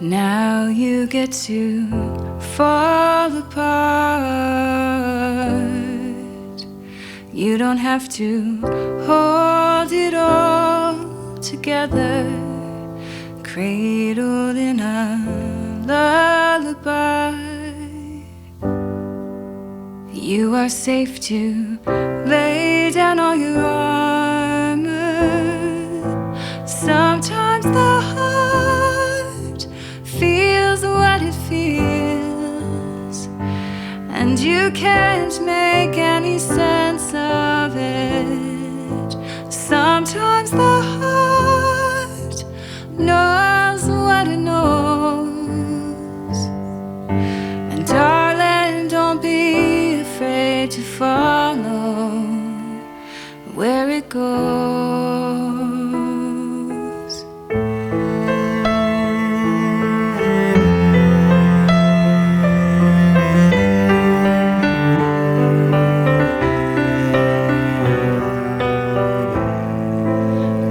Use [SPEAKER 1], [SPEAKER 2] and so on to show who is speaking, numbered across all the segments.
[SPEAKER 1] Now you get to fall apart. You don't have to hold it all together, cradled in a lullaby. You are safe to lay down all your armor. Sometimes the heart feels what it feels, and you can't make any sense of it. Sometimes the heart knows what it knows. And darling, don't be afraid to follow where it goes.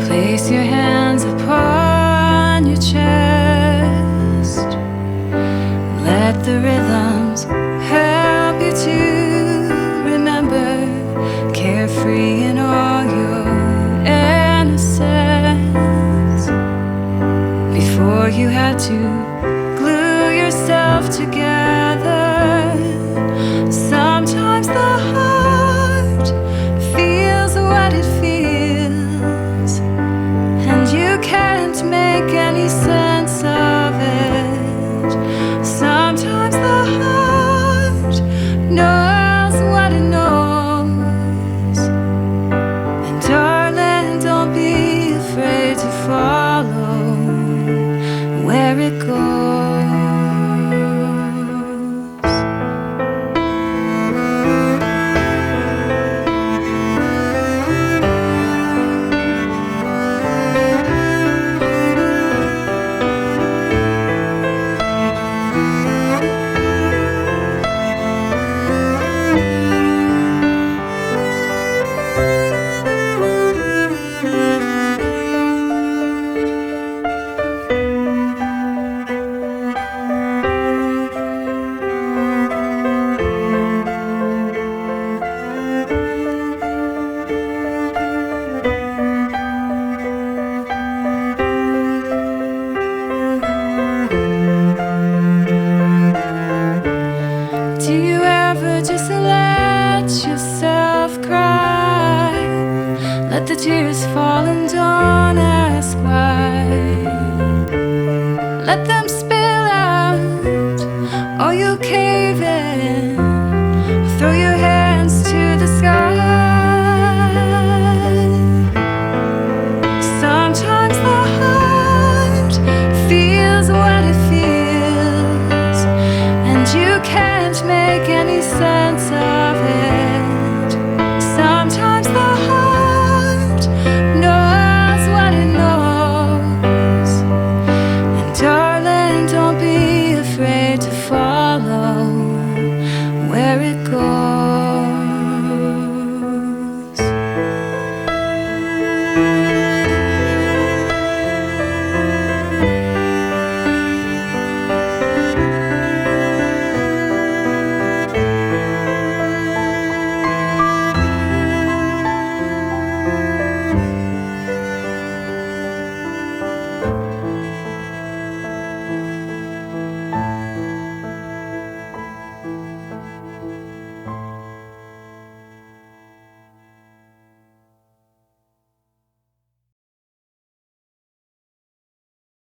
[SPEAKER 1] Place your hands upon your chest. Let the rhythms help you to remember, carefree in all your innocence. Before you had to glue yourself together, sometimes the heart feels what it feels, and you can't make any sense of it. Sometimes the heart knows what it knows. And darling, don't be afraid to follow where it goes. Do you ever just let yourself cry? Let the tears fall and don't ask why. Let them spill